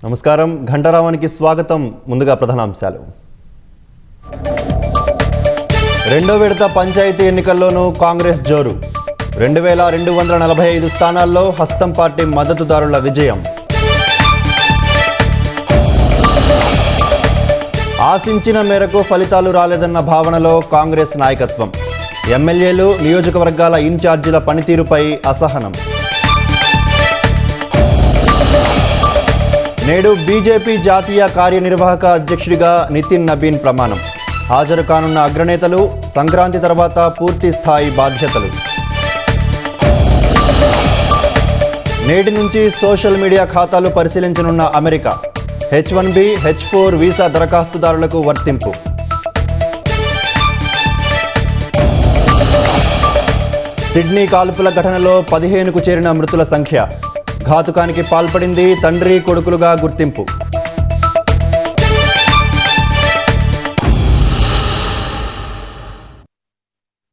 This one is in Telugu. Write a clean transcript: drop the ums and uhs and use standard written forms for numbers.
నమస్కారం, ఘంటారావానికి స్వాగతం. ముందుగా ప్రధానాంశాలు. రెండో విడత పంచాయతీ ఎన్నికల్లోనూ కాంగ్రెస్ జోరు. 2245 స్థానాల్లో హస్తం పార్టీ మద్దతుదారుల విజయం. ఆశించిన మేరకు ఫలితాలు రాలేదన్న భావనలో కాంగ్రెస్ నాయకత్వం. ఎమ్మెల్యేలు, నియోజకవర్గాల ఇన్ఛార్జీల పనితీరుపై అసహనం. నేడు బీజేపీ జాతీయ కార్యనిర్వాహక అధ్యక్షుడిగా నితిన్ నబీన్ ప్రమాణం. హాజరు కానున్న అగ్రనేతలు, సంక్రాంతి తర్వాత పూర్తి స్థాయి బాధ్యతలు. నేటి నుంచి సోషల్ మీడియా ఖాతాలు పరిశీలించనున్న అమెరికా. H1B, H4 వీసా దరఖాస్తుదారులకు వర్తింపు. సిడ్నీ కాల్పుల ఘటనలో 15కు చేరిన మృతుల సంఖ్య. ఘాతుకానికి పాల్పడింది తండ్రి కొడుకులుగా గుర్తింపు.